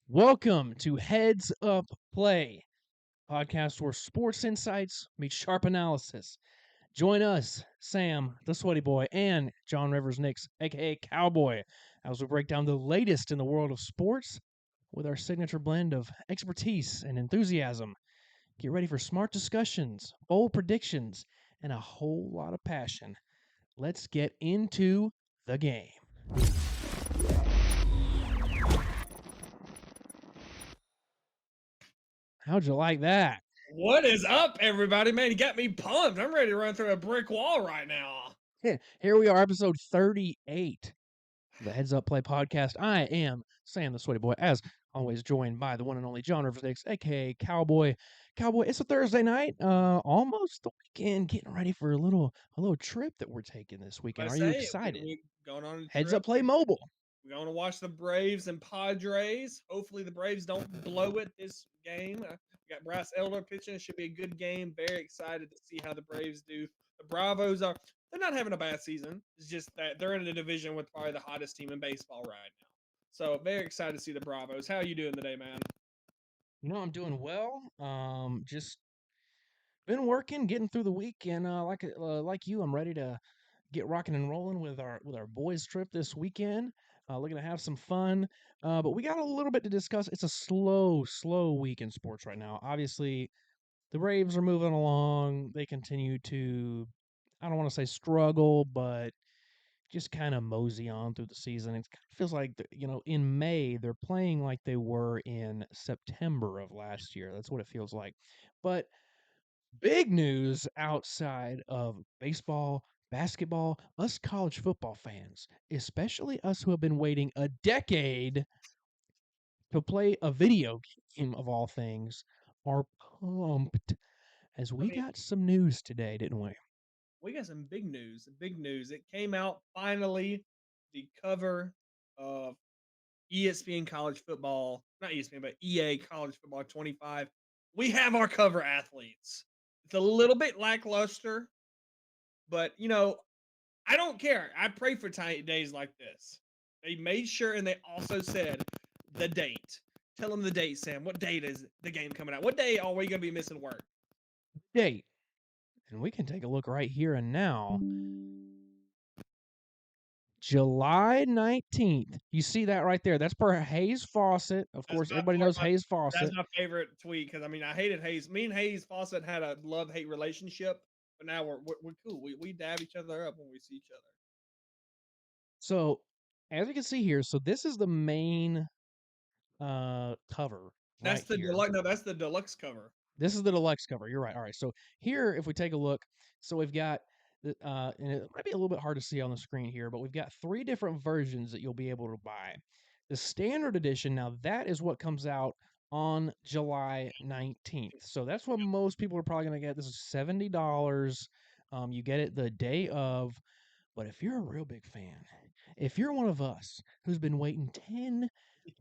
Welcome to Heads Up Play, podcast where sports insights meet sharp analysis. Join us, Sam, the Sweaty Boy, and John Rivers Nix, aka Cowboy, as we break down the latest in the world of sports with our signature blend of expertise and enthusiasm. Get ready for smart discussions, bold predictions, and a whole lot of passion. Let's get into the game. How'd you like that? What is up, everybody? Man, you got me pumped. I'm ready to run through a brick wall right now. Here we are, episode 38 of the Heads Up Play podcast. I am Sam, the Sweaty Boy, as always, joined by the one and only John Rivers Nix, aka Cowboy. Cowboy, it's a Thursday night, almost the weekend, getting ready for a little trip that we're taking this weekend. I Are you say excited? we going on a Heads Up trip. Play Mobile. We're going to watch the Braves and Padres. Hopefully, the Braves don't blow it this game. We got Bryce Elder pitching. It should be a good game. Very excited to see how the Braves do. The Bravos they're not having a bad season. It's just that they're in a division with probably the hottest team in baseball right now. So very excited to see the Bravos. How are you doing today, man? I'm doing well. Just been working, getting through the week, and like you, I'm ready to get rocking and rolling with our boys trip this weekend. Looking to have some fun, but we got a little bit to discuss. It's a slow week in sports right now. Obviously, the Braves are moving along. They continue to, I don't want to say struggle, but just kind of mosey on through the season. It kind of feels like in May they're playing like they were in September of last year. That's what it feels like. But big news outside of baseball, basketball, us college football fans, especially us who have been waiting a decade to play a video game of all things, are pumped as I we mean, got some news today, didn't we? we got some big news. Big news. It came out finally. The cover of ESPN College Football, not ESPN, but EA College Football 25. We have our cover athletes. It's a little bit lackluster, but I don't care. I pray for days like this. They made sure, and they also said the date. Tell them the date, Sam. What date is the game coming out? What day are we going to be missing work? Date. And we can take a look right here and now. July 19th. You see that right there? That's per Hayes Fawcett. Of That's course, my everybody part. knows Hayes That's Fawcett. my favorite tweet because I mean I hated Hayes. Me and Hayes Fawcett had a love hate relationship, but now we're cool. We dab each other up when we see each other. So, as you can see here, so this is the main cover That's right the here. deluxe. No, that's the deluxe cover. This is the deluxe cover. You're right. All right. So here, if we take a look, so we've got the and it might be a little bit hard to see on the screen here, but we've got three different versions that you'll be able to buy. The standard edition, now that is what comes out on July 19th. So that's what most people are probably going to get. This is $70. You get it the day of. But if you're a real big fan, if you're one of us who's been waiting 10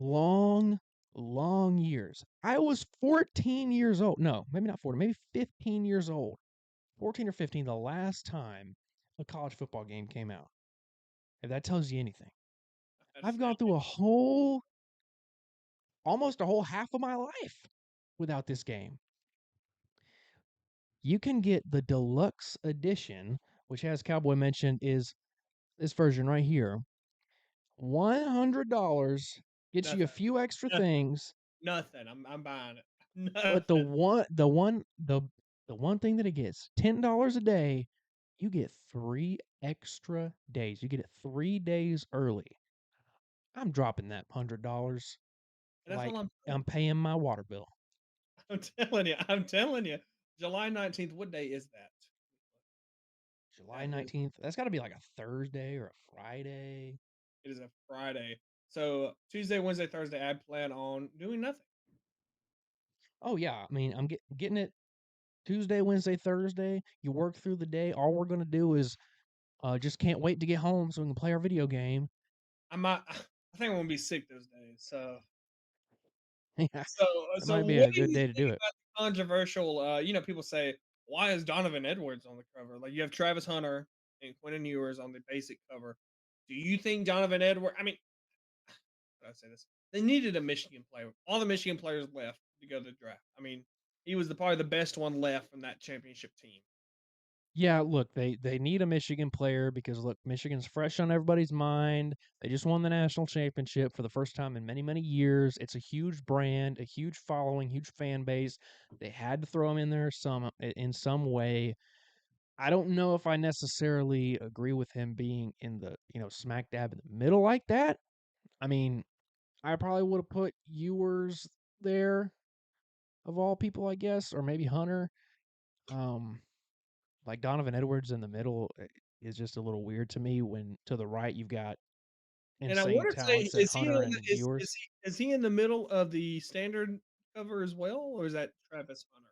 long, long years, I was 14 years old. No, maybe not 40, maybe 15 years old. 14 or 15, the last time a college football game came out. If that tells you anything, I've gone through almost a whole half of my life without this game. You can get the deluxe edition, which, as Cowboy mentioned, is this version right here. $100 gets you a Nothing. few extra Nothing. things, Nothing. I'm buying it. but Nothing. the one thing that it gets, $10 a day, you get 3 extra days. You get it 3 days early. I'm dropping that $100 That's all like I'm. I'm paying my water bill. I'm telling you. I'm telling you. July 19th. What day is that? July That is. 19th. That's got to be like a Thursday or a Friday. It is a Friday. So Tuesday, Wednesday, Thursday. I plan on doing nothing. Oh yeah, I mean, I'm getting it Tuesday, Wednesday, Thursday. You work through the day. All we're going to do is just can't wait to get home so we can play our video game. I might. I think I'm gonna be sick those days. So Yeah, So, that so might be what a do good you day to think do it. about the controversial? People say, why is Donovan Edwards on the cover? Like you have Travis Hunter and Quentin Ewers on the basic cover. Do you think Donovan Edwards? I mean, how do I say this? They needed a Michigan player. All the Michigan players left to go to the draft. I mean, he was probably the best one left from that championship team. Yeah, look, they need a Michigan player because look, Michigan's fresh on everybody's mind. They just won the national championship for the first time in many, many years. It's a huge brand, a huge following, huge fan base. They had to throw him in there in some way. I don't know if I necessarily agree with him being in the, smack dab in the middle like that. I mean, I probably would have put Ewers there of all people, I guess, or maybe Hunter. Um, like Donovan Edwards in the middle is just a little weird to me when to the right you've got And I insane wanna say, talents at Hunter and is Ewers. he in the middle of the standard cover as well, or is that Travis Hunter?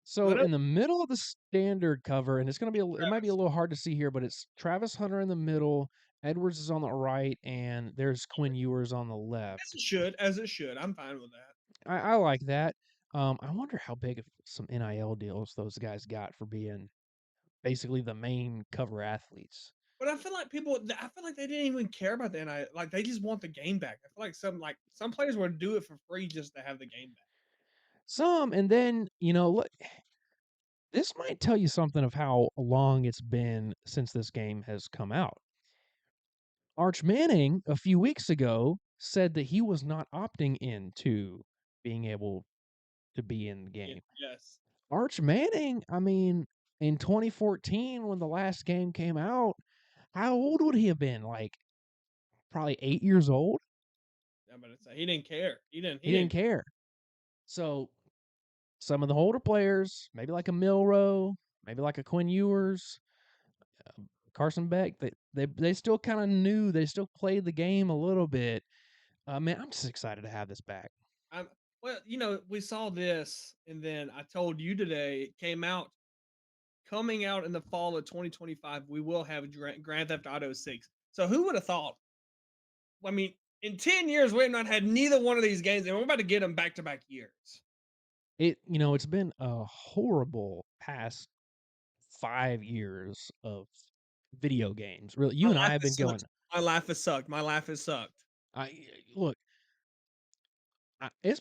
'Cause I So know in the middle of the standard cover, and it's gonna be it might be a Travis little hard to see here, but it's Travis Hunter in the middle, Edwards is on the right, and there's Quinn Ewers on the left. as it should. I'm fine with that. I like that. I wonder how big of some NIL deals those guys got for being basically the main cover athletes. But I feel like they didn't even care about the NIL, like, they just want the game back. I feel like some players would do it for free just to have the game back. Some, and then, look, this might tell you something of how long it's been since this game has come out. Arch Manning, a few weeks ago, said that he was not opting into being able to be in the Yeah, game. yes. Arch Manning, I mean, in 2014, when the last game came out, how old would he have been? Like, probably 8 years old? I'm gonna say he didn't care. He didn't care. So, some of the older players, maybe like a Milrow, maybe like a Quinn Ewers, Carson Beck, they still kind of knew, they still played the game a little bit. Man, I'm just excited to have this back. I'm well, we saw this, and then I told you today it came out coming out in the fall of 2025, we will have Grand Theft Auto 6. So who would have thought? I mean, in 10 years, we have not had neither one of these games, and we're about to get them back to back years. It's been a horrible past 5 years of video games. Really, My you and I life have been has going. sucked. My life has sucked. My life has sucked. Look. It's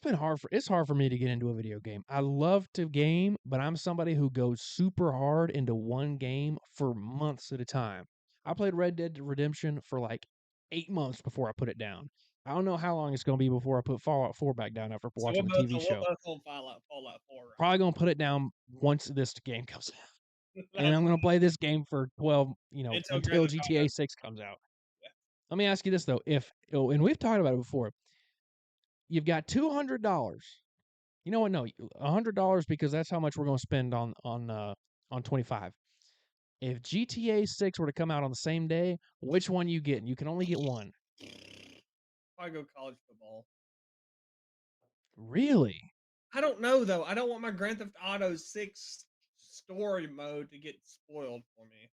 hard for me to get into a video game. I love to game, but I'm somebody who goes super hard into one game for months at a time. I played Red Dead Redemption for like 8 months before I put it down. I don't know how long it's gonna be before I put Fallout 4 back down after So watching the TV we're show. both on Fallout 4 right Probably gonna put it down once this game comes out. now. And That's I'm gonna play this game for 12, until Grand until Theft Auto. GTA 6 comes out. Yeah. Let me ask you this though. And we've talked about it before, you've got $200. You know what? No, $100 because that's how much we're going to spend on 25. If GTA 6 were to come out on the same day, which one you getting? You can only get one. Probably go college football. Really? I don't know though. I don't want my Grand Theft Auto 6 story mode to get spoiled for me.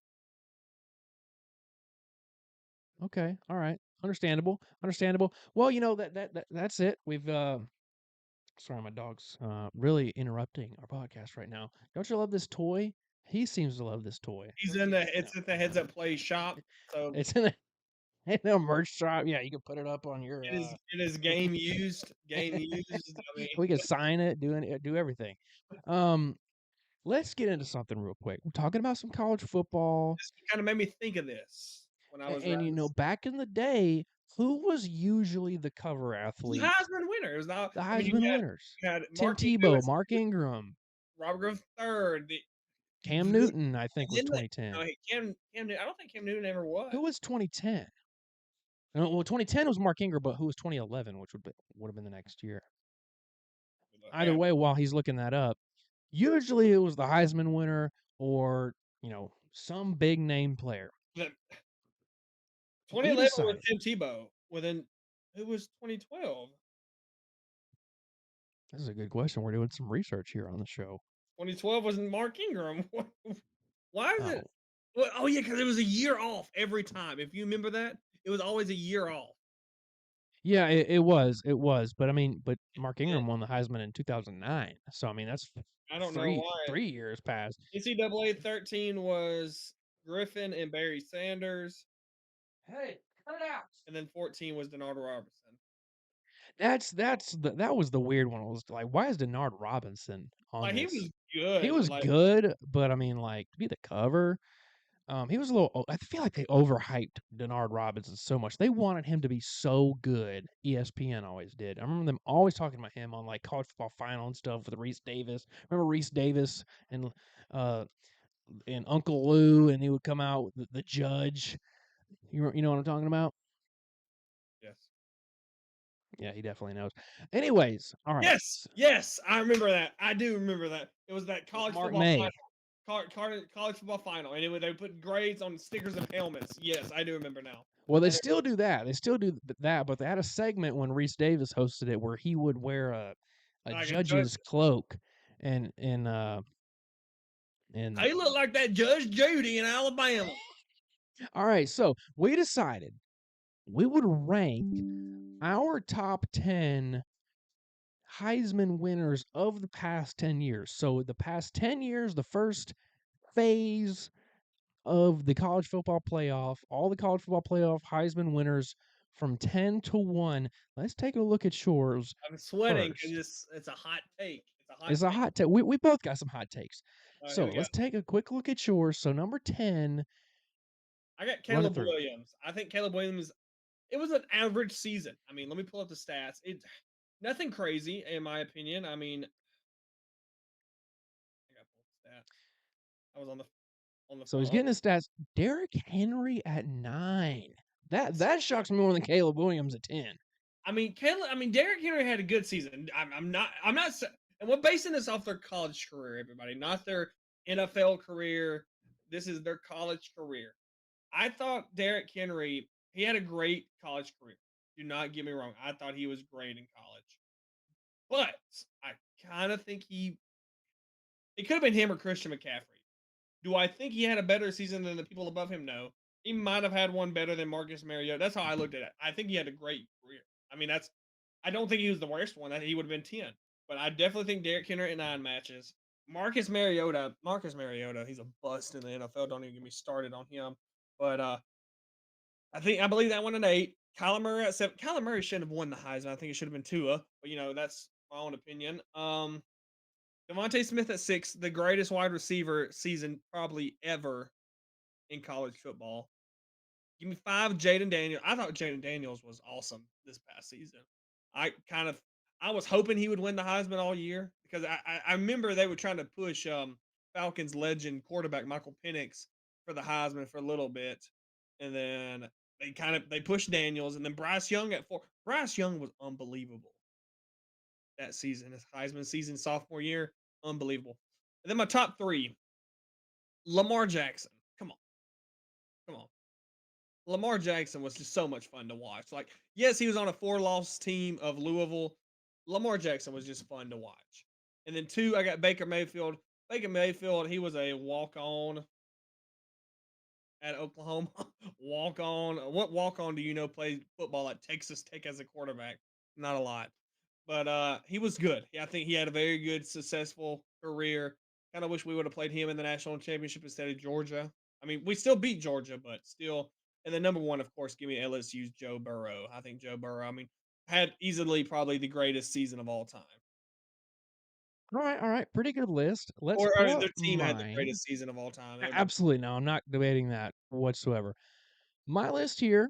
Okay. All right. Understandable. Understandable. Well, that's it. We've sorry, my dog's really interrupting our podcast right now. Don't you love this toy? He seems to love this toy. Where's he at? No. It's at the Heads Up Play shop, so It's in a merch shop. Yeah, you can put it up on your it is game used. I mean, we can sign it, do everything. Um, let's get into something real quick. We're talking about some college football, this kind of made me think of this when I was and writing this. back in the day, who was usually the cover It was the athlete? Heisman winner. It was not. The I mean, Heisman winners. you had Tim Mark Tebow, Ingram, Mark Ingram, Robert Griffin third. Cam Newton, I think was Then the, 2010. no, Cam Newton. I don't think Cam Newton ever was. Who was 2010? Well, 2010 was Mark Ingram, but who was 2011, which would have been the next year. Either Yeah, way, while he's looking that up, usually it was the Heisman winner or, some big name player. the He 2011 was decided. Tim Tebow. Within it was 2012. This is a good question. We're doing some research here on the show. 2012 was Mark Ingram. Why is it? Oh, Well, oh yeah, because it was a year off every time. If you remember that, it was always a year off. yeah, it was. It was. But I mean, Mark Yeah, Ingram won the Heisman in 2009. So I mean, that's I don't know three why. 3 years past. NCAA 13 was Griffin and Barry Sanders, Hey, cut it out. and then 14 was Denard Robertson. that was the weird one. It was like, why is Denard Robinson on Like, he this? was He good, was like, good, but I mean, like, to be the cover, he was a little. I feel like they overhyped Denard Robinson so much. They wanted him to be so good. ESPN always did. I remember them always talking about him on like college football final and stuff with Reese Davis. Remember Reese Davis and uh Uncle Lou, and he would come out with the judge. You know what I'm talking about? yes. Yeah, he definitely knows. Anyways, all right. Yes, yes, I remember that. I do remember that. It was that With college Mark football May. final, college football final, and they would put grades on stickers and helmets. Yes, I do remember now. Well, they I do, still do that. They still do that, but they had a segment when Reese Davis hosted it where he would wear a like a judge. judge's cloak and He looked like that Judge Judy in Alabama. all right, so we decided we would rank our top 10 Heisman winners of the past 10 years. So the past 10 years, the first phase of the college football playoff, all the college football playoff Heisman winners from 10 to 1. Let's take a look at yours I'm sweating because first. it's a hot take. It's a hot It's a take. hot take. We both got some hot takes. All right, here So we go. let's take a quick look at yours. So number 10, I got run it Caleb through. Williams. I think Caleb Williams. It was an average season. I mean, let me pull up the stats. It nothing crazy in my opinion. I mean, I got to pull up the stats. I was on the So he's phone. getting his stats. Derrick Henry at 9. That shocks me more than Caleb Williams at 10. I mean, Derrick Henry had a good season. I'm not, and we're basing this off their college career, everybody, not their NFL career. This is their college career. I thought Derrick Henry, he had a great college career. Do not get me wrong. I thought he was great in college, but I kind of think it could have been him or Christian McCaffrey. Do I think he had a better season than the people above him? No. He might have had one better than Marcus Mariota. That's how I looked at it. I think he had a great career. I mean, I don't think he was the worst one. He would have been 10. But I definitely think Derrick Henry at 9 matches. Marcus Mariota, he's a bust in the NFL. Don't even get me started on him. But I believe that one at 8. Kyler Murray at 7. Kyler Murray shouldn't have won the Heisman. I think it should have been Tua. But that's my own opinion. Devontae Smith at 6, the greatest wide receiver season probably ever in college football. Give me 5, Jaden Daniels. I thought Jaden Daniels was awesome this past season. I kind of I was hoping he would win the Heisman all year because I remember they were trying to push Falcons legend quarterback Michael Penix for the Heisman for a little bit, and then they pushed Daniels, and then Bryce Young at 4. Bryce Young was unbelievable that season, his Heisman season sophomore year, unbelievable. And then my top 3, Lamar Jackson. Come on, come on. Lamar Jackson was just so much fun to watch. Like, yes, he was on a 4-loss team of Louisville. Lamar Jackson was just fun to watch. And then 2, I got Baker Mayfield. Baker Mayfield, he was a walk-on at Oklahoma. Walk-on. What walk-on do you know played football at Texas Tech as a quarterback? Not a lot. But he was good. Yeah, I think he had a very good, successful career. Kind of wish we would have played him in the national championship instead of Georgia. I mean, we still beat Georgia, but still. And then number 1, of course, give me LSU's Joe Burrow. I think Joe Burrow, I mean, had easily probably the greatest season of all time. All right, pretty good list. Let's Or pull up their team had the mine. greatest season of all time. Everybody. Absolutely no, I'm not debating that whatsoever. My list here,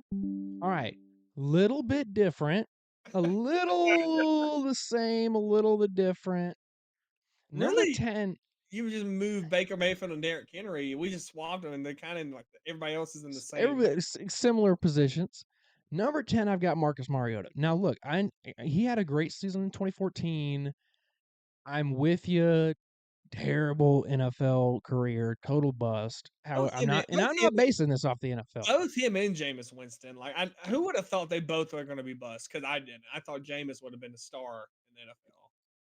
all right, little bit different, a little the same, a little the different. Number Really? 10, You just moved Baker Mayfield and Derrick Henry. We just swapped them, and they're kind of like everybody else is in the same. everybody similar positions. Number 10, I've got Marcus Mariota. Now look, he had a great season in 2014. I'm with you. Terrible NFL career, total bust. How I'm not, and Both I'm him not basing this off the NFL. Both him and Jameis Winston, like, who would have thought they both were gonna be busts? Because I didn't. I thought Jameis would have been a star in the NFL.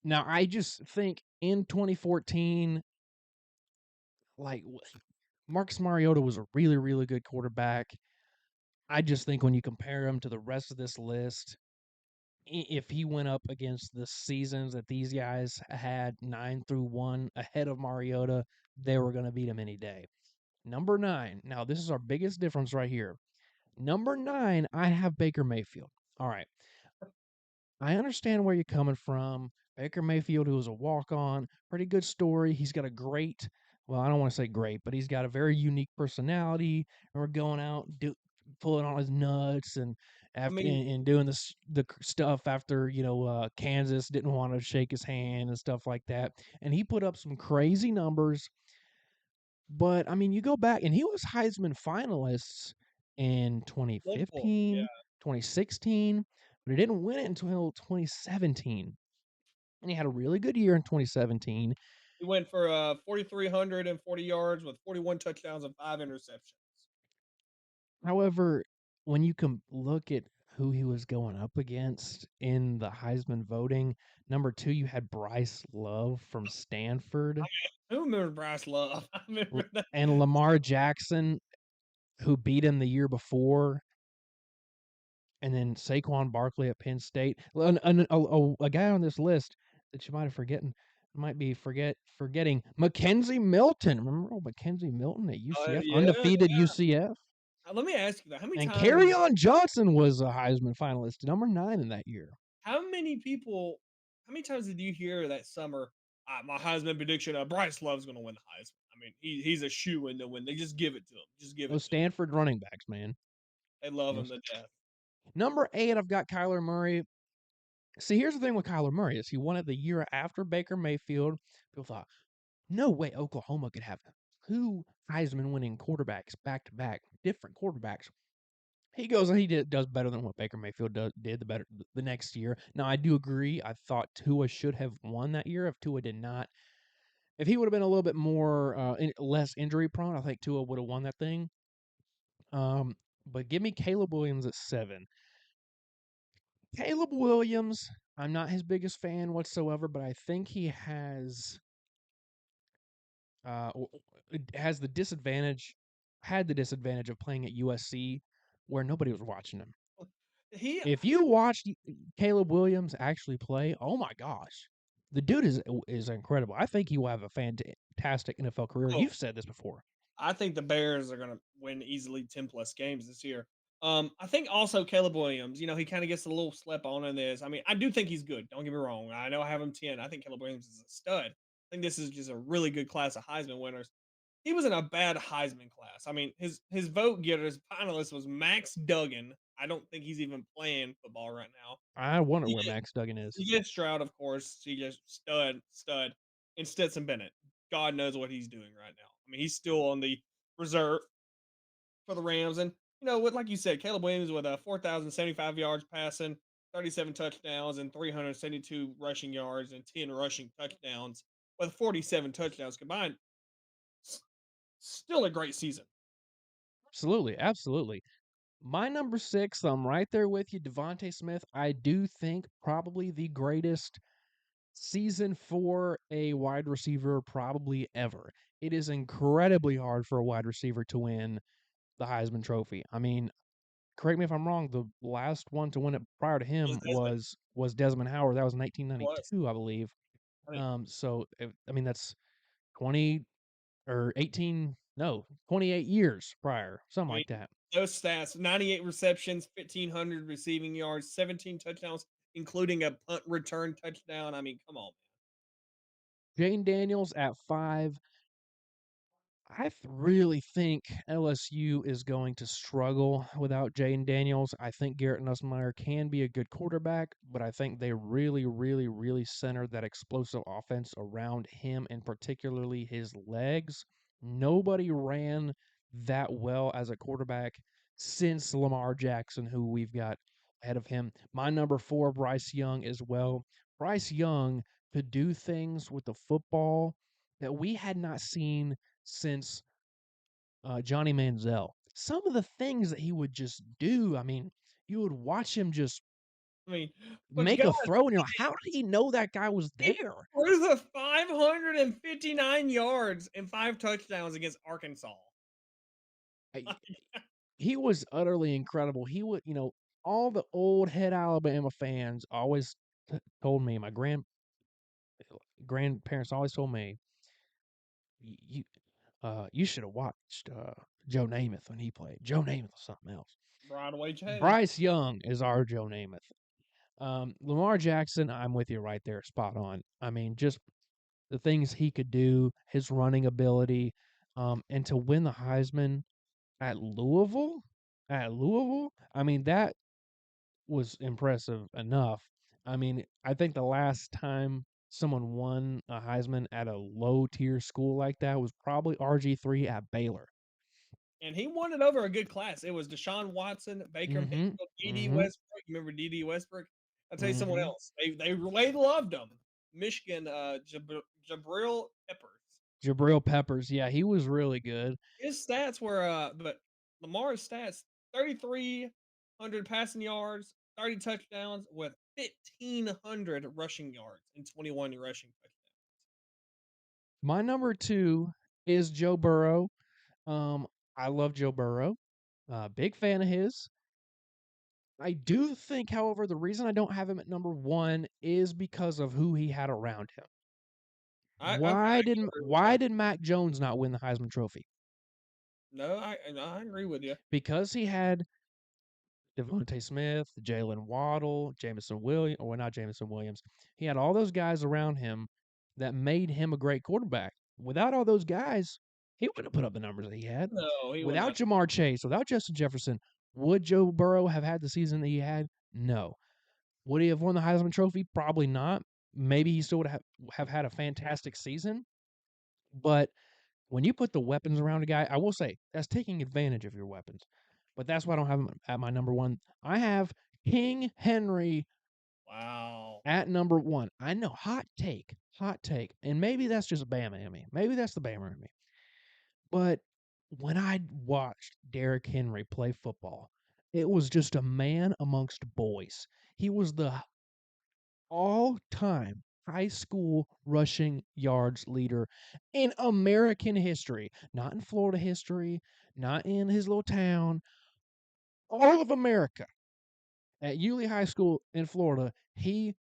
Now, I just think in 2014, like Marcus Mariota was a really, really good quarterback. I just think when you compare him to the rest of this list, if he went up against the seasons that these guys had 9 through 1 ahead of Mariota, they were going to beat him any day. Number 9. Now, this is our biggest difference right here. Number 9, I have Baker Mayfield. All right. I understand where you're coming from. Baker Mayfield, who was a walk-on, pretty good story. He's got a great, well, I don't want to say great, but he's got a very unique personality. And we're going out, pulling on his nuts, and I after mean, and doing stuff after Kansas didn't want to shake his hand and stuff like that. And he put up some crazy numbers. But I mean, you go back and he was Heisman finalists in multiple. 2015, Yeah, 2016, but he didn't win it until 2017. And he had a really good year in 2017. he went for 4,340 yards with 41 touchdowns and 5 interceptions. However, when you can look at who he was going up against in the Heisman voting, number 2, you had Bryce Love from Stanford Who remembers Bryce Love? I remember that. and Lamar Jackson, who beat him the year before, and then Saquon Barkley at Penn State. A guy on this list that you might have forgetting Mackenzie Milton. Remember old Mackenzie Milton at UCF, Yeah, undefeated UCF, let me ask you that. How many and times? Carryon Johnson was a Heisman finalist, number 9 in that year. How many people? How many times did you hear that summer? My Heisman prediction: Bryce Love's going to win the Heisman. I mean, he's a shoe in to win. They just give it to him. Just give it Those to him. Stanford running backs, man. They love him Yes. to death. Number 8, I've got Kyler Murray. See, here's the thing with Kyler Murray is he won it the year after Baker Mayfield. People thought, no way Oklahoma could have 2 Heisman winning quarterbacks back to back, different quarterbacks. He goes and does better than what Baker Mayfield did the next year. Now, I do agree. I thought Tua should have won that year if Tua did not. If he would have been a little bit more less injury prone, I think Tua would have won that thing. But give me Caleb Williams at 7. Caleb Williams, I'm not his biggest fan whatsoever, but I think he uh, has the disadvantage, had the disadvantage of playing at USC where nobody was watching him. He If you watched Caleb Williams actually play, oh my gosh, the dude is incredible. I think he will have a fantastic NFL career. oh, You've said this before. I think the Bears are going to win easily 10 plus games this year. I think also Caleb Williams, he kind of gets a little slip on in this. I mean, I do think he's good. Don't get me wrong. I know I have him 10. I think Caleb Williams is a stud. I think this is just a really good class of Heisman winners. He was in a bad Heisman class. I mean, his vote getters finalist was Max Duggan. I don't think he's even playing football right now. I wonder where Max Duggan is. CJ Stroud, of course, CJ stud, and Stetson Bennett. God knows what he's doing right now. I mean, he's still on the reserve for the Rams, and what, like you said, Caleb Williams with a 4,075 yards passing, 37 touchdowns, and 372 rushing yards, and 10 rushing touchdowns, with 47 touchdowns combined. Still a great season. Absolutely, absolutely. My number 6, I'm right there with you, Devontae Smith. I do think probably the greatest season for a wide receiver probably ever. It is incredibly hard for a wide receiver to win the Heisman Trophy. I mean, correct me if I'm wrong, the last one to win it prior to Was him Desmond was Desmond Howard. That was in was. 1992, I believe. I think. I mean that's 20 or 18, no, 28 years prior, something I mean, like that. those stats: 98 receptions, 1,500 receiving yards, 17 touchdowns, including a punt return touchdown. I mean, come on. Jane Daniels at 5. Really think LSU is going to struggle without Jaden Daniels. I think Garrett Nussmeier can be a good quarterback, but I think they really, really, really centered that explosive offense around him and particularly his legs. Nobody ran that well as a quarterback since Lamar Jackson, who we've got ahead of him. My number 4, Bryce Young, as well. Bryce Young could do things with the football that we had not seen since Johnny Manziel. Some of the things that he would just do, I mean, you would watch him just I mean, but make God, a throw, and you're like, how did he know that guy was he there? threw the 559 yards and 5 touchdowns against Arkansas. I, he was utterly incredible. He would, all the old head Alabama fans always told me, my grandparents always told me, you you should have watched Joe Namath when he played. Joe Namath was something else. Broadway J. Bryce Young is our Joe Namath. Lamar Jackson, I'm with you right there, spot on. I mean, just the things he could do, his running ability, and to win the Heisman at Louisville, I mean, that was impressive enough. I mean, I think the last time someone won a Heisman at a low tier school like that was probably RG3 at Baylor. And he won it over a good class. It was Deshaun Watson, Baker Mhm. Mayfield, D.D. Mhm. Westbrook. You remember D.D. Westbrook? I'll tell you someone Mhm. else. They loved him. Michigan, Jabril Peppers. Jabril Peppers, yeah, he was really good. His stats were, but Lamar's stats 3,300 passing yards, 30 touchdowns with 1,500 rushing yards and 21 rushing touchdowns. My number 2 is Joe Burrow. Um, I love Joe Burrow. Big fan of his. I do think, however, the reason I don't have him at number 1 is because of who he had around him. I can agree with Why that. did Mac Jones not win the Heisman Trophy? No, I agree with you. Because he had Devontae Smith, Jalen Waddle, Jameson Williams, or well, not Jameson Williams. He had all those guys around him that made him a great quarterback. Without all those guys, he wouldn't have put up the numbers that he had. No, he would Without not. Jamar Chase, without Justin Jefferson, would Joe Burrow have had the season that he had? No. Would he have won the Heisman Trophy? Probably not. Maybe he still would have had a fantastic season. But when you put the weapons around a guy, I will say that's taking advantage of your weapons. But that's why I don't have him at my number 1. I have King Henry Wow. at number 1. I know, hot take, and maybe that's just Bama in me. Maybe that's the Bama in me. But when I watched Derrick Henry play football, it was just a man amongst boys. He was the all-time high school rushing yards leader in American history, not in Florida history, not in his little town, all of America. At Yulee High School in Florida, he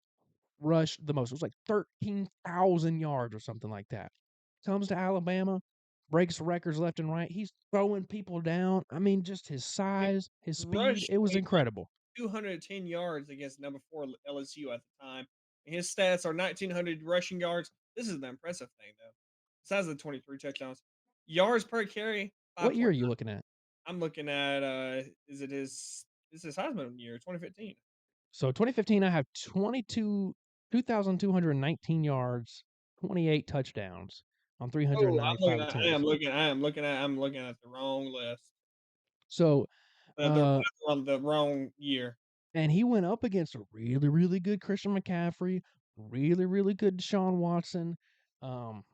rushed the most. It was like 13,000 yards or something like that. Comes to Alabama, breaks records left and right. He's throwing people down. I mean, just his He size, his speed, rushed it was a incredible. 210 yards against number 4 LSU at the time. And his stats are 1,900 rushing yards. This is the impressive thing, though. Besides the 23 touchdowns, yards per carry What year are 5.9. you looking at? I'm looking at is it his this is Heisman year 2015. So 2015, I have 2,219 yards, 28 touchdowns on Oh, 395 attempts. I'm looking at the wrong list. So, The uh, on the wrong year. and he went up against a really, really good Christian McCaffrey, really, really good Deshaun Watson.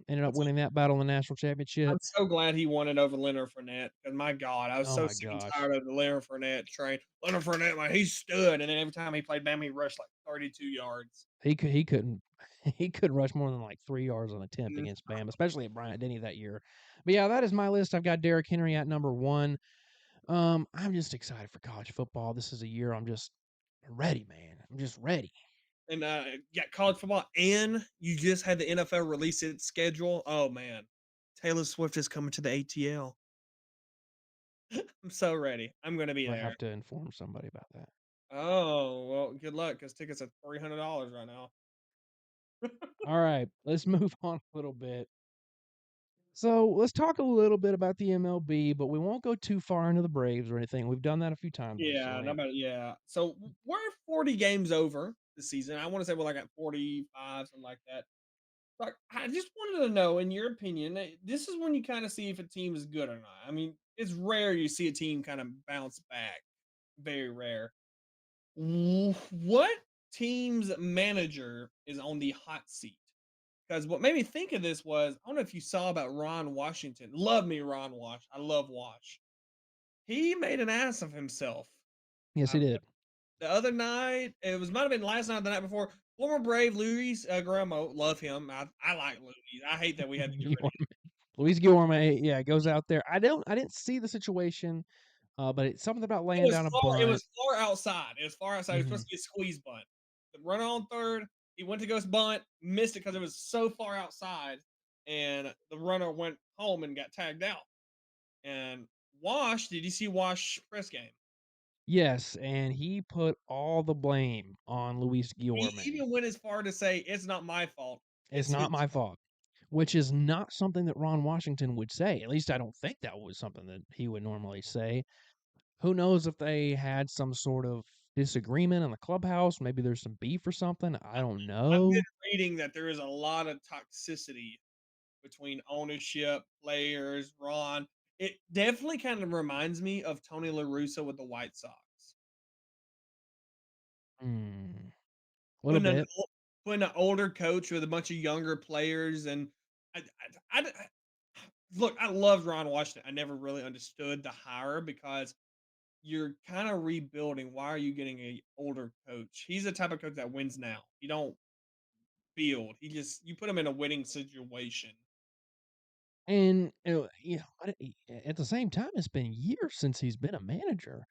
Ended up winning that battle in the national I'm championship. so glad he won it over Leonard Fournette because my God, I was Oh so my sick and gosh. tired of the Leonard Fournette train. Leonard Fournette, like he stood, and then every time he played Bama, he rushed like 32 yards. He couldn't he couldn't rush more than like 3 yards on attempt Mm, against Bam, especially at Bryant Denny that year. But yeah, that is my list. I've got Derrick Henry at number 1. I'm just excited for college football. This is a year I'm just ready, man. I'm just ready. And yeah, college football, and you just had the NFL release its schedule. Oh man, Taylor Swift is coming to the ATL. I'm so ready. I'm gonna be I there. have to inform somebody about that. Oh well, good luck because tickets are $300 right now. All right, let's move on a little bit. So let's talk a little bit about the MLB, but we won't go too far into the Braves or anything. We've done that a few times Yeah, recently. not bad. Yeah. So we're 40 games over the season. I want to say we're like at 45, something like that. Like, I just wanted to know, in your opinion, this is when you kind of see if a team is good or not. I mean, it's rare you see a team kind of bounce back. Very rare. What team's manager is on the hot seat? Because what made me think of this was I don't know if you saw about Ron Washington. Love me, Ron Wash. I love Wash. He made an ass of himself. Yes, he did. The other night, it was might have been last night or the night before, former Brave Luis, Guillermo, love him. I like Luis. I hate that we had to get rid of him. Luis Guillorme, yeah, goes out there. I didn't see the situation, but it's something about laying down a It bunt. was far outside. It was far outside. It was Mhm. supposed to be a squeeze bunt. The runner on third, he went to go bunt, missed it because it was so far outside, and the runner went home and got tagged out. And Wash, did you see Wash press game? Yes, and he put all the blame on Luis He Guillorme. even went as far to say, "It's not my fault, It's it's not his my fault." fault, which is not something that Ron Washington would say. At least I don't think that was something that he would normally say. Who knows if they had some sort of disagreement in the clubhouse? Maybe there's some beef or something. I don't I've been know. reading that there is a lot of toxicity between ownership, players, Ron. It definitely kind of reminds me of Tony La Russa with the White Sox. Hmm, a little Putting an bit. ol putting an older coach with a bunch of younger players, and I look, I loved Ron Washington. I never really understood the hire because you're kinda rebuilding. Why are you getting a older coach? He's the type of coach that wins now. He don't build. He just you put him in a winning situation. And, at the same time, it's been years since he's been a manager.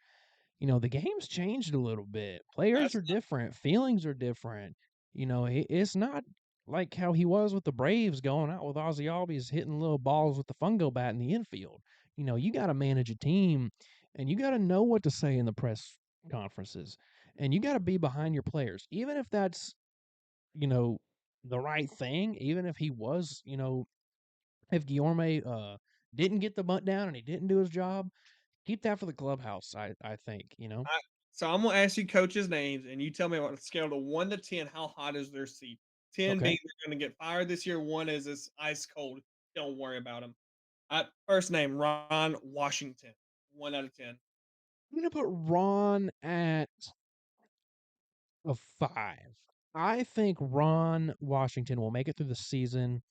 The game's changed a little bit. Players That's are different, feelings are different. It's not like how he was with the Braves going out with Ozzy Albies hitting little balls with the fungo bat in the infield. You gotta manage a team, and you gotta know what to say in the press conferences, and you gotta be behind your players. Even if that's, you know, the right thing, even if he was, if Guillorme, didn't get the butt down and he didn't do his job, keep that for the clubhouse, I think. I so I'm gonna ask you coaches' names, and you tell me on a scale of 1 to 10, how hot is their seat? 10 being Okay. they're gonna get fired this year, 1 is it's ice cold, don't worry about them. First name, Ron Washington, 1 out of 10. I'm gonna put Ron at a 5. I think Ron Washington will make it through the season.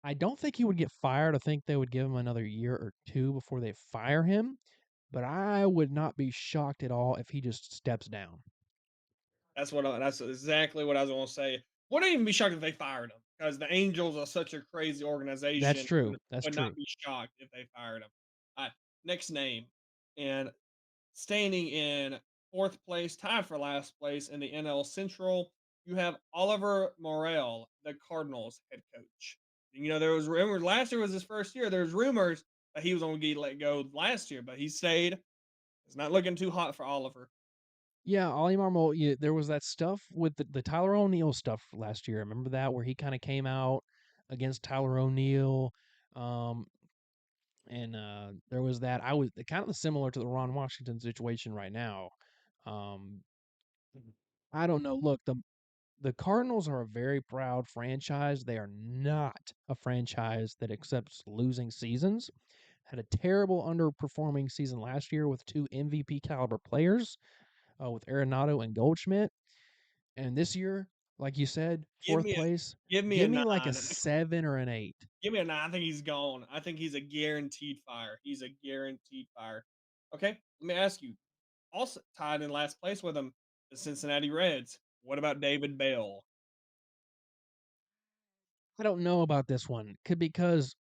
I don't think he would get fired. I think they would give him another year or 2 before they fire him, but I would not be shocked at all if he just steps down. That's exactly what I was gonna say. Wouldn't even be shocked if they fired him because the Angels are such a crazy That's organization. true. That's Would not true. be shocked if they fired him. Next name, and standing in 4th place, tied for last place in the NL Central, you have Oliver Morel, the Cardinals head coach. There was rumors last year was his first year. There's rumors that he was going to get let go last year, but he stayed. It's not looking too hot for Oliver. Yeah, Ollie Marmol, yeah, there was that stuff with the Tyler O'Neill stuff last year. Remember that where he kinda came out against Tyler O'Neill, um, and, there was that I was kind of similar to the Ron Washington situation right now. Um, I don't know, look, the Cardinals are a very proud franchise. They are not a franchise that accepts losing seasons. Had a terrible underperforming season last year with 2 MVP caliber players, with Arenado and Goldschmidt. And this year, like you said, Give 4th me a place, give me a give me like a 9. 7 or an 8. Give me a 9. I think he's gone. I think he's a guaranteed fire. He's a guaranteed fire. Okay, let me ask you. Also tied in last place with him, the Cincinnati Reds. What about David Bell? I don't know about this one, because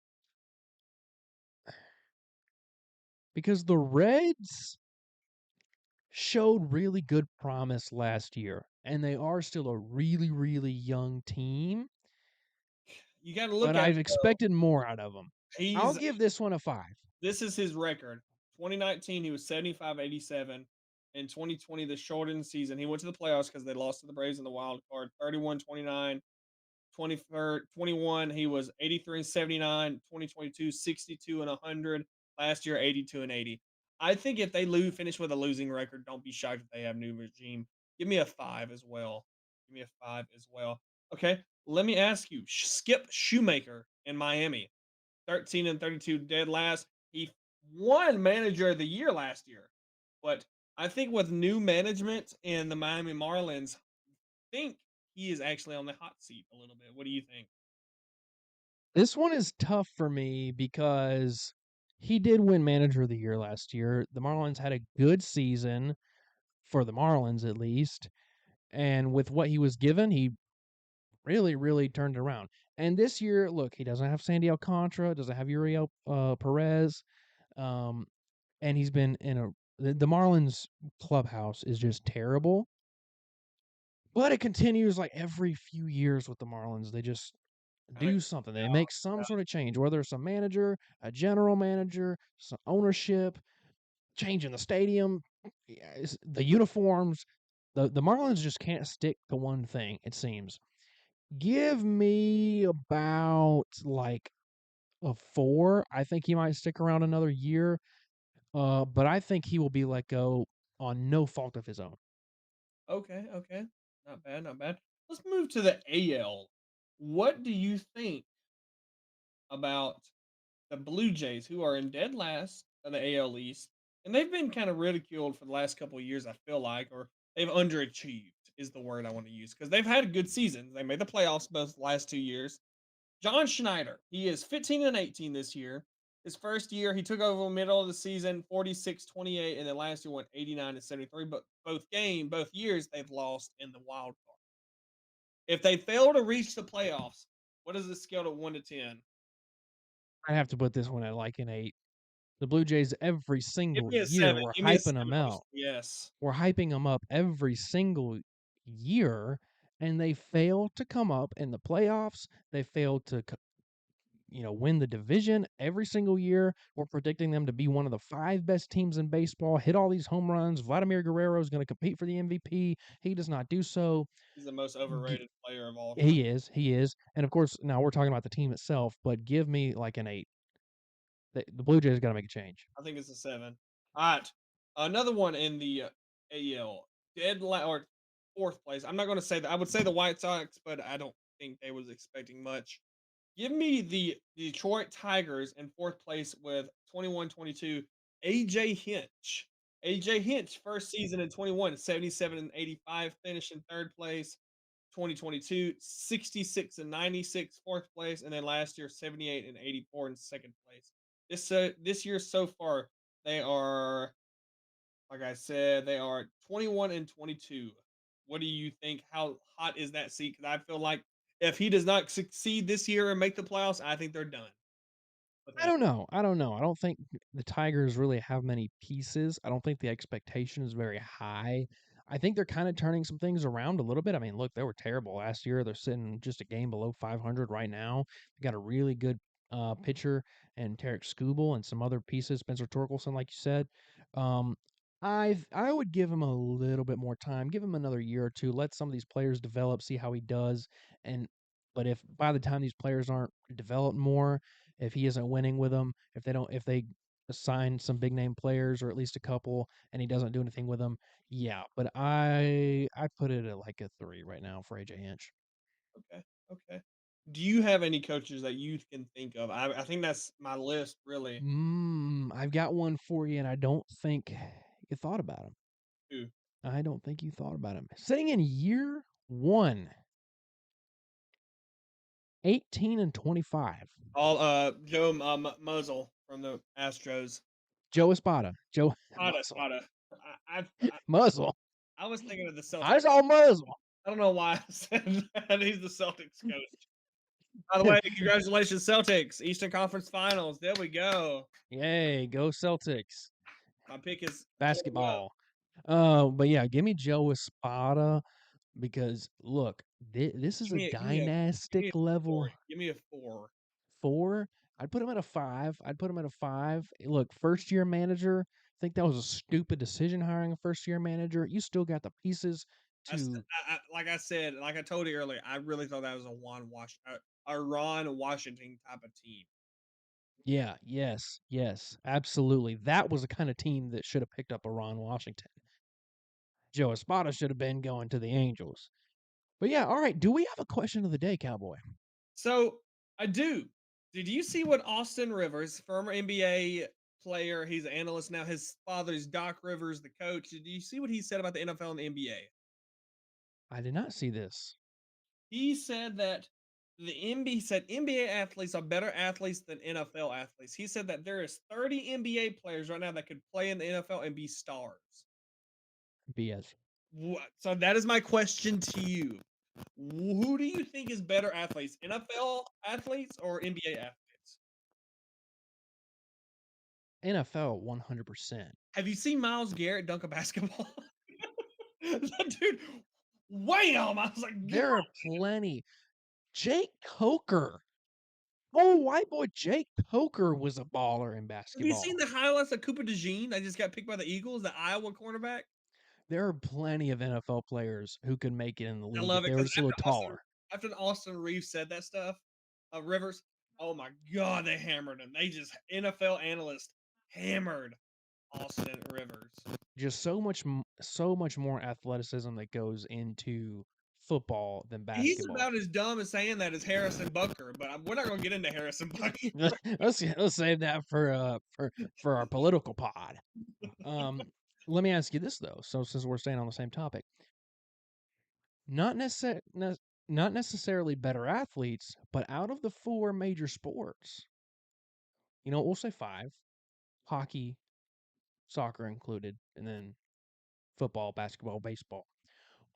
the Reds showed really good promise last year, and they are still a really, really young team, You got to but look at I've it though. expected more out of them. I'll He's give this one a 5. This is his record. 2019, he was 75-87. In 2020, the shortened season, he went to the playoffs because they lost to the Braves in the wild card. 31-29. 21, he was 83-79. 2022, 62 and 100. Last year, 82 and 80. I think if they lose, finish with a losing record, don't be shocked if they have new regime. Give me a 5 as well. Give me a 5 as well. Okay, let me ask you. Skip Shoemaker in Miami. 13 and 32 dead last. He won manager of the year last year. But I think with new management in the Miami Marlins, I think he is actually on the hot seat a little bit. What do you think? This one is tough for me because he did win manager of the year last year. The Marlins had a good season, for the Marlins at least, and with what he was given, he really, really turned it around. And this year, look, he doesn't have Sandy Alcantara, doesn't have Uriel Perez, um, and he's been in the Marlins clubhouse is just terrible. But it continues like every few years with the Marlins. They just I, do something. They make some sort of change, whether it's a manager, a general manager, some ownership, changing the stadium. Yeah, the uniforms, the Marlins just can't stick to one thing, it seems. Give me about like a 4. I think he might stick around another year, but I think he will be let go on no fault of his own. Okay, okay. Not bad, not bad. Let's move to the AL. What do you think about the Blue Jays, who are in dead last of the AL East, and they've been kind of ridiculed for the last couple of years, I feel like, or they've underachieved is the word I want to use because they've had good seasons. They made the playoffs both last 2 years. John Schneider, he is 15 and 18 this year. His first year, he took over middle of the season, 46-28, and then last year went 89 and 73. But both years, they've lost in the wild card. If they fail to reach the playoffs, what is the scale to 1 to 10? I have to put this one at like an 8. The Blue Jays every Give single me a year, 7. we're Give me a hyping 7. them out. Yes. We're hyping them up every single year, and they fail to come up in the playoffs. They fail to win the division every single year. We're predicting them to be one of the 5 best teams in baseball, hit all these home runs. Vladimir Guerrero is going to compete for the MVP. He does not do so. He's the most G- overrated player of all time. he is. And of course, now we're talking about the team itself, but give me like an 8. The Blue Jays got to make a change. I think it's a 7. Alright. Another one in the, AL. Dead la or 4th place. I'm not gonna say that. I would say the White Sox, but I don't think they was expecting much. Give me the Detroit Tigers in 4th place with 21-22. AJ Hinch. AJ Hinch, first season in 21, 77 and 85, finished in 3rd place. 2022, 66 and 96, 4th place, and then last year 78 and 84 in 2nd place. This year so far, they are, like I said, they are 21 and 22. What do you think? How hot is that seat? Because I feel like if he does not succeed this year and make the playoffs, I think they're done with I him. don't know. I don't know. I don't think the Tigers really have many pieces. I don't think the expectation is very high. I think they're kind of turning some things around a little bit. I mean, look, they were terrible last year. They're sitting just a game below 500 right now. They got a really good pitcher and Tarek Skubal and some other pieces, Spencer Torkelson, like you said. Um, I would give him a little bit more time. Give him another year or two. Let some of these players develop, see how he does. And but if by the time these players aren't developed more, if he isn't winning with them, if they assign some big name players or at least a couple and he doesn't do anything with them, yeah. But I put it at like a 3 right now for AJ Hinch. Okay, okay. Do you have any coaches that you can think of? I think that's my list, really. I've got one for you, and I don't think you thought about him. Who? I don't think you thought about him. Sitting in year one, 18 and 25. All Joe Muzzle from the Astros. Joe Espada. Joe Pada, Muzzle. Pada. I Muzzle. I was thinking of the I Celtics. saw Muzzle. I don't know why I said that. He's the Celtics coach. By the way, congratulations, Celtics, Eastern Conference Finals. There we go. Yay, go Celtics. My pick is holding up. Basketball. But yeah, give me Joe Espada because look, this is a Give me dynastic a 4. level Give me a 4. 4. I'd put him at a 5. I'd put him at a 5. Look, first year manager. I think that was a stupid decision hiring a first year manager. You still got the pieces I, st- to like I said, like I told you earlier, I really thought that was a Ron Washington type of team. yeah, yes, yes, absolutely. That was the kind of team that should have picked up a Ron Washington. Joe Espada should have been going to the Angels. But yeah, all right. Do we have a question of the day, Cowboy? So I do. Did you see what Austin Rivers, former NBA player, he's an analyst now. His father's Doc Rivers, the coach. Did you see what he said about the NFL and the NBA? I did not see this. He said that he said NBA athletes are better athletes than NFL athletes. He said that there is 30 NBA players right now that could play in the NFL and be stars. BS. So that is my question to you. Who do you think is better athletes, NFL athletes or NBA athletes? NFL 100%. Have you seen Miles Garrett dunk a basketball? That dude, wham! I was like, God. There are plenty. Jake Coker. Oh, white boy Jake Coker was a baller in Have you seen basketball. the highlights of Cooper DeJean that just got picked by the Eagles, the Iowa cornerback? There are plenty of NFL players who could make it in the I league if love it they were because just a little taller. After Austin Reeves said that stuff, Rivers, oh my god, they hammered him. They just NFL analysts hammered Austin Rivers. Just so much more athleticism that goes into football than He's basketball. about as dumb as saying that as Harrison Bucker, but we're not gonna get into Harrison Bucker. Let's save that for our political pod. Um, Let me ask you this though. So since we're staying on the same topic, not necessar- ne- not necessarily better athletes, but out of the four major sports, we'll say five: hockey, soccer included, and then football, basketball, baseball.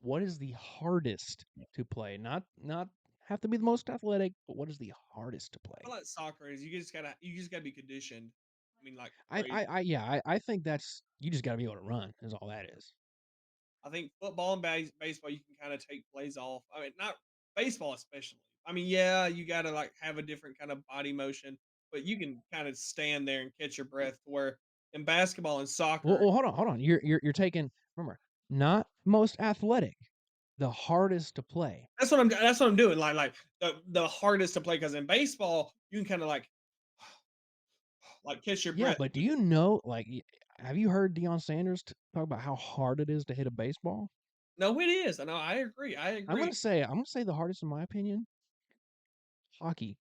What is the hardest to play? Not have to be the most athletic, but what is the hardest to I play? like soccer is you just gotta be conditioned. I mean, like crazy. I think that's you just got to be able to run is all that is. I think football and baseball, you can kind of take plays off. I mean, not baseball especially. I mean, yeah, you got to like have a different kind of body motion, but you can kind of stand there and catch your breath. To where in basketball and soccer, Hold on. You're taking remember not most athletic, the hardest to play. that's what I'm doing. Like the hardest to play because in baseball you can kind of like catch your Yeah, breath. but do you know have you heard Deion Sanders talk about how hard it is to hit a baseball? No, it is. I know. I agree. I agree. I'm gonna say the hardest in my opinion, hockey.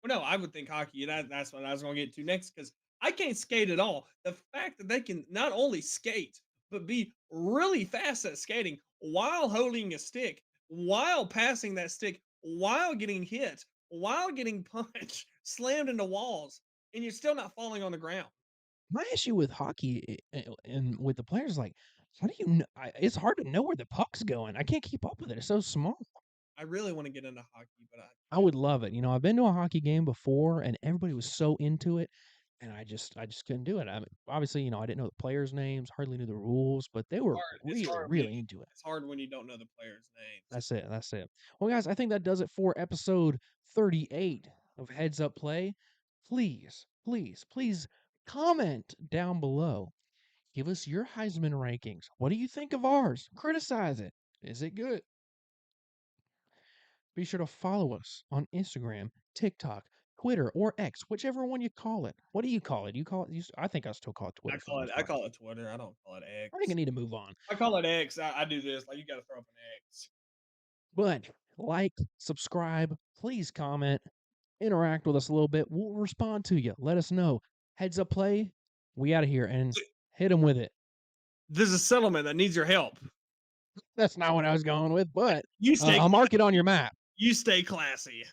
Well, no, I would think hockey. That's what I was going to get to next because I can't skate at all. The fact that they can not only skate but be really fast at skating while holding a stick, while passing that stick, while getting hit, while getting punched, slammed into walls, and you're still not falling on the ground. My issue with hockey and with the players, like, how do you know? It's hard to know where the puck's going. I can't keep up with it. It's so small. I really want to get into hockey, but I would love it. I've been to a hockey game before, and everybody was so into it, and I just couldn't do it. I mean, obviously, I didn't know the players' names, hardly knew the rules, but they were it's really, hard when really into it. it's hard when you don't know the players' names. That's it. That's it. Well, guys, I think that does it for episode 38 of Heads Up Play. Please, please, please comment down below. Give us your Heisman rankings. What do you think of ours? Criticize it. Is it good? Be sure to follow us on Instagram, TikTok, Twitter, or X, whichever one you call it. What do you call it? I think I still call it Twitter for the most I part. call it Twitter. I don't call it I think I X. need to move on. I call it X. I do this like you got to throw up an X. But like, subscribe, please comment, interact with us a little bit. We'll respond to you. Let us know. Heads up play. We out of here and hit them with it. There's a settlement that needs your help. That's not what I was going with, but You stay I'll mark it on your map. you stay classy.